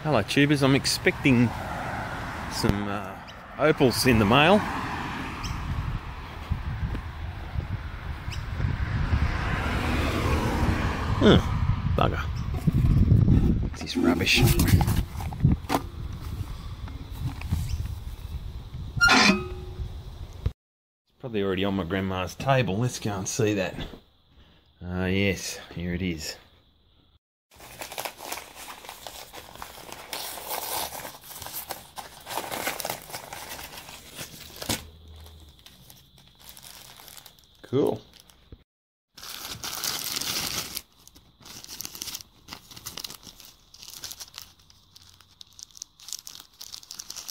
Hello tubers, I'm expecting some opals in the mail. Bugger. What's this rubbish? It's probably already on my grandma's table. Let's go and see that. Yes, here it is. Cool.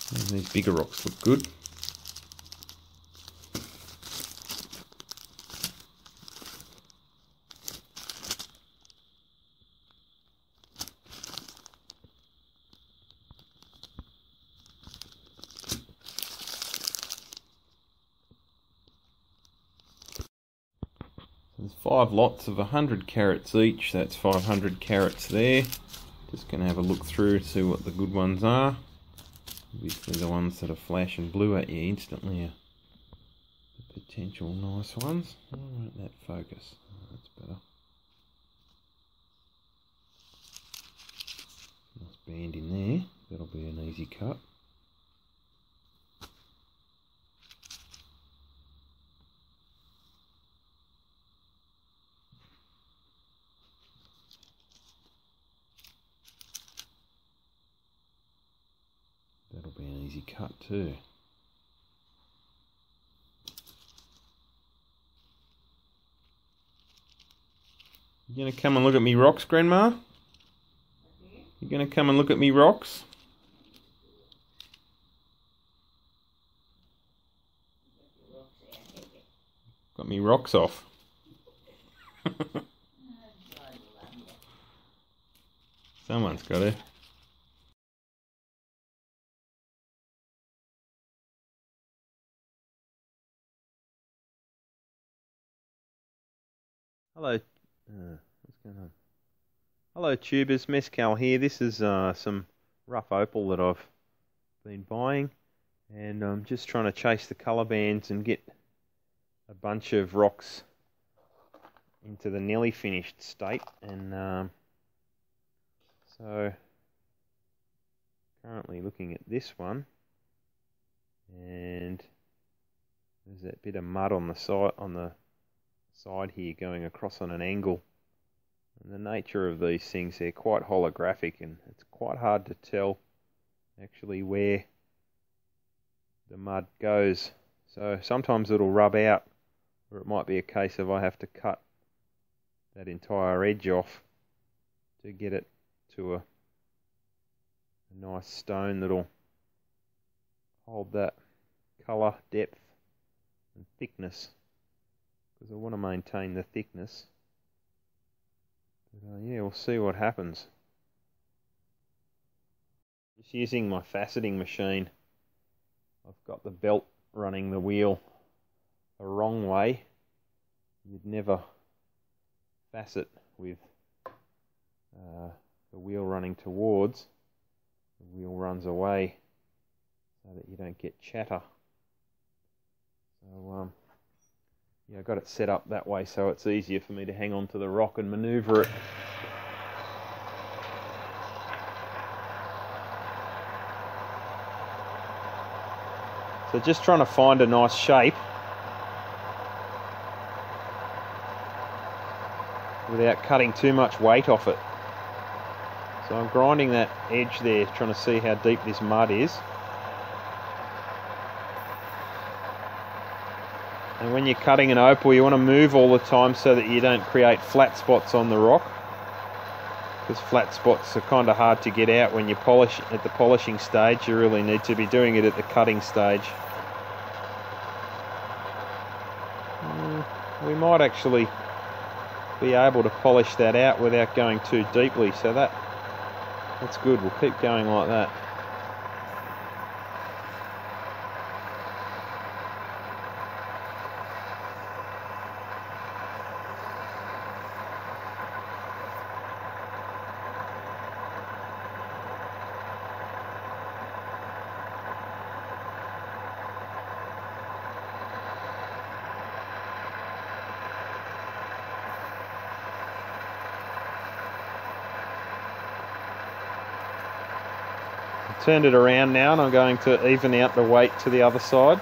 And these bigger rocks look good. There's 5 lots of 100 carats each, that's 500 carats there. Just going to have a look through to see what the good ones are. Obviously the ones that are flashing blue at you instantly are the potential nice ones. Why won't that focus? Oh, that's better. Nice band in there, that'll be an easy cut. That'll be an easy cut too. You gonna come and look at me rocks, Grandma? You gonna come and look at me rocks? Got me rocks off. Someone's got it. Hello, what's going on? Hello tubers, Mescal here. This is some rough opal that I've been buying, and I'm just trying to chase the colour bands and get a bunch of rocks into the nearly finished state. And so currently looking at this one, and there's that bit of mud on the side here going across on an angle, and the nature of these things, they're quite holographic and it's quite hard to tell actually where the mud goes, so sometimes it'll rub out, or it might be a case of I have to cut that entire edge off to get it to a nice stone that'll hold that colour, depth and thickness, because I want to maintain the thickness. But yeah, we'll see what happens. Just using my faceting machine. I've got the belt running the wheel the wrong way. You'd never facet with the wheel running towards. The wheel runs away so that you don't get chatter. So yeah, I got it set up that way so it's easier for me to hang on to the rock and manoeuvre it. So just trying to find a nice shape without cutting too much weight off it. So I'm grinding that edge there, trying to see how deep this mud is. And when you're cutting an opal, you want to move all the time so that you don't create flat spots on the rock, because flat spots are kind of hard to get out when you polish at the polishing stage. You really need to be doing it at the cutting stage. We might actually be able to polish that out without going too deeply, so that's good. We'll keep going like that. turned it around now, and I'm going to even out the weight to the other side.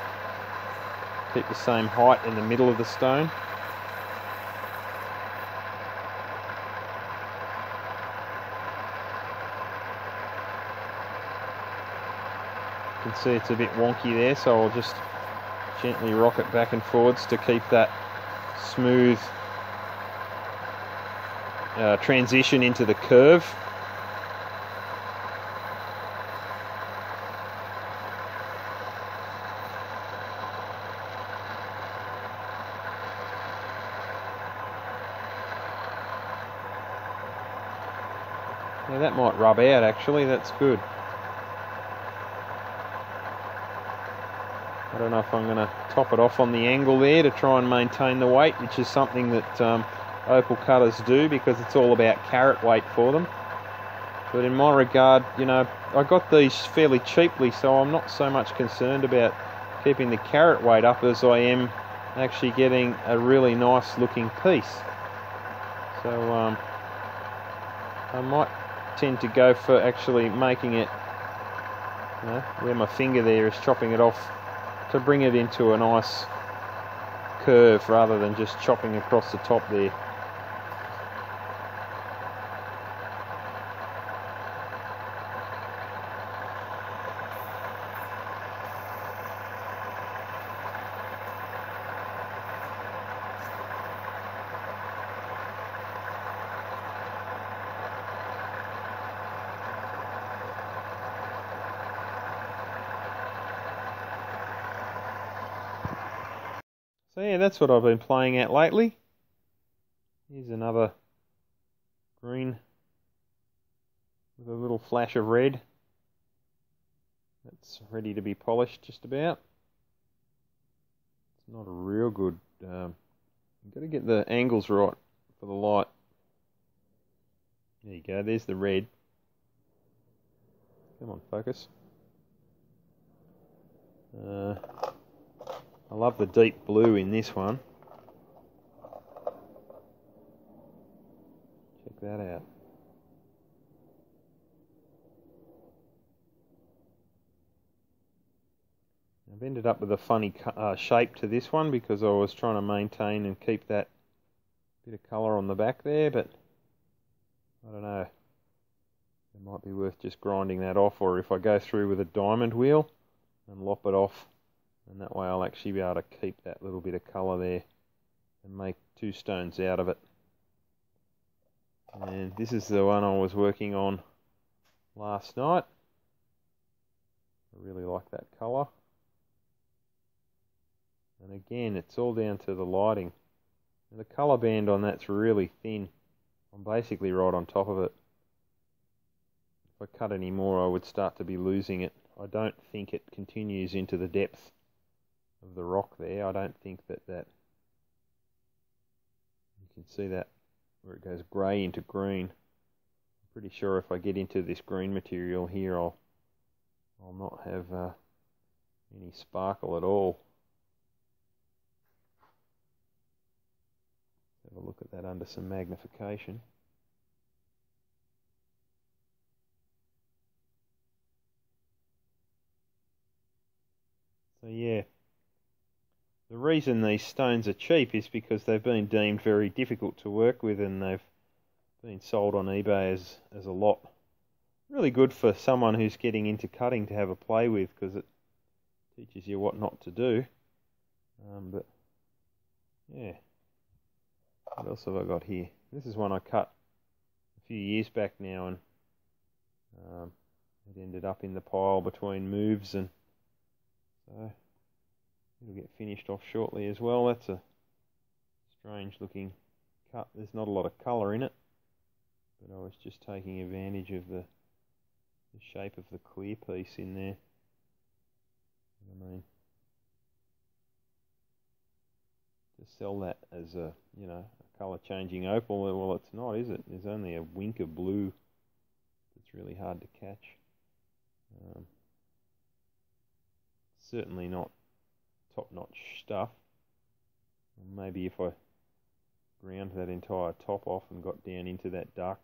Keep the same height in the middle of the stone. You can see it's a bit wonky there, so I'll just gently rock it back and forwards to keep that smooth transition into the curve. Yeah, that might rub out actually, that's good. I don't know if I'm going to top it off on the angle there to try and maintain the weight, which is something that opal cutters do because it's all about carat weight for them. But in my regard, you know, I got these fairly cheaply, so I'm not so much concerned about keeping the carat weight up as I am actually getting a really nice looking piece. So I might tend to go for actually making it, you know, where my finger there is chopping it off, to bring it into a nice curve rather than just chopping across the top there. So yeah, that's what I've been playing at lately. Here's another green with a little flash of red. That's ready to be polished just about. It's not a real good, you've got to get the angles right for the light. There you go, there's the red. Come on, focus. I love the deep blue in this one. Check that out. I've ended up with a funny shape to this one because I was trying to maintain and keep that bit of colour on the back there, but I don't know. It might be worth just grinding that off, or if I go through with a diamond wheel and lop it off, and that way I'll actually be able to keep that little bit of colour there and make two stones out of it. And this is the one I was working on last night. I really like that colour. And again, it's all down to the lighting. And the colour band on that's really thin. I'm basically right on top of it. If I cut any more, I would start to be losing it. I don't think it continues into the depth of the rock there. I don't think that you can see that where it goes grey into green. I'm pretty sure if I get into this green material here, I'll not have any sparkle at all. Have a look at that under some magnification. So yeah, the reason these stones are cheap is because they've been deemed very difficult to work with, and they've been sold on eBay as a lot. Really good for someone who's getting into cutting to have a play with, because it teaches you what not to do. But yeah, what else have I got here? This is one I cut a few years back now, and it ended up in the pile between moves, and so it'll get finished off shortly as well. That's a strange looking cut. There's not a lot of colour in it, but I was just taking advantage of the shape of the clear piece in there. I mean, to sell that as a, you know, a colour changing opal, well, it's not, is it? There's only a wink of blue. It's really hard to catch. Certainly not top-notch stuff. Maybe if I ground that entire top off and got down into that dark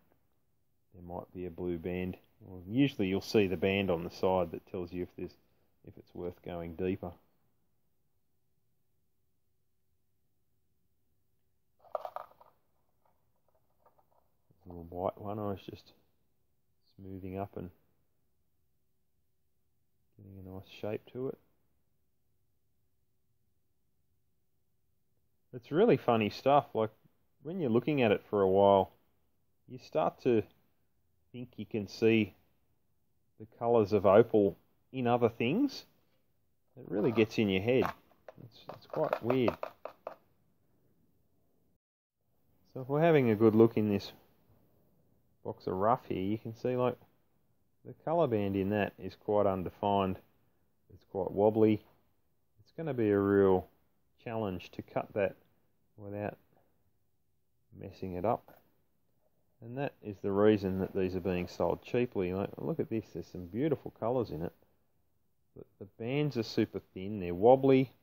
there might be a blue band. Well, usually you'll see the band on the side that tells you if it's worth going deeper. A little white one I was just smoothing up and getting a nice shape to it. It's really funny stuff. Like, when you're looking at it for a while, you start to think you can see the colours of opal in other things. It really gets in your head. It's quite weird. So if we're having a good look in this box of rough here, you can see like the colour band in that is quite undefined. It's quite wobbly. It's going to be a real challenge to cut that without messing it up. And that is the reason that these are being sold cheaply. Like, look at this, there's some beautiful colours in it. But the bands are super thin, they're wobbly,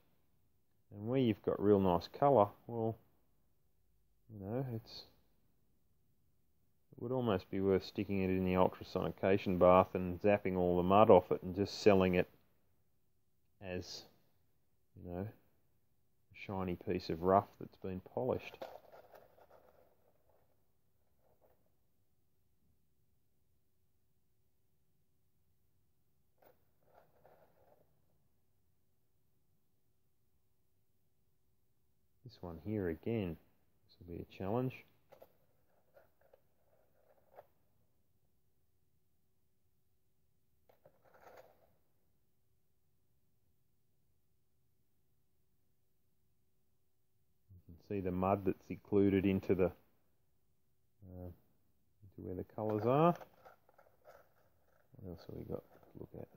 and where you've got real nice colour, well, you know, it would almost be worth sticking it in the ultrasonication bath and zapping all the mud off it and just selling it as, you know, a shiny piece of rough that's been polished. This one here again, this will be a challenge. You can see the mud that's included into the into where the colours are. What else have we got to look at?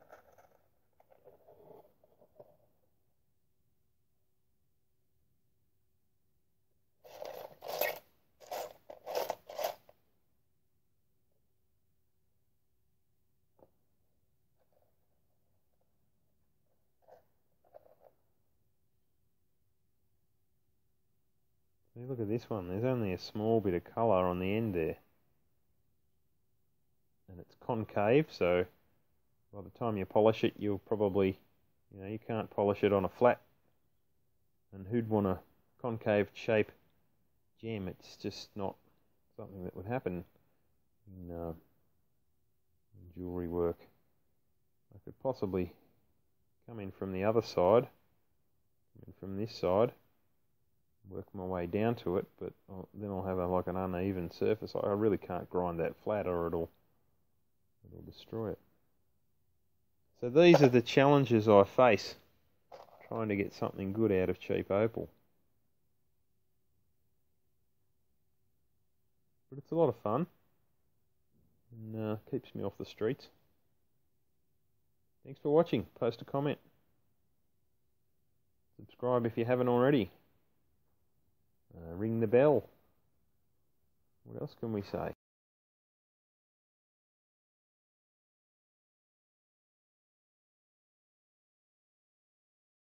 See, look at this one. There's only a small bit of colour on the end there. And it's concave, so by the time you polish it, you'll probably, you know, you can't polish it on a flat. And who'd want a concave shape gem? It's just not something that would happen in jewellery work. I could possibly come in from the other side, come in from this side, work my way down to it, but then I'll have like an uneven surface. I really can't grind that flat or it'll destroy it. So these are the challenges I face trying to get something good out of cheap opal. But it's a lot of fun and keeps me off the streets. Thanks for watching. Post a comment. Subscribe if you haven't already. Ring the bell. What else can we say?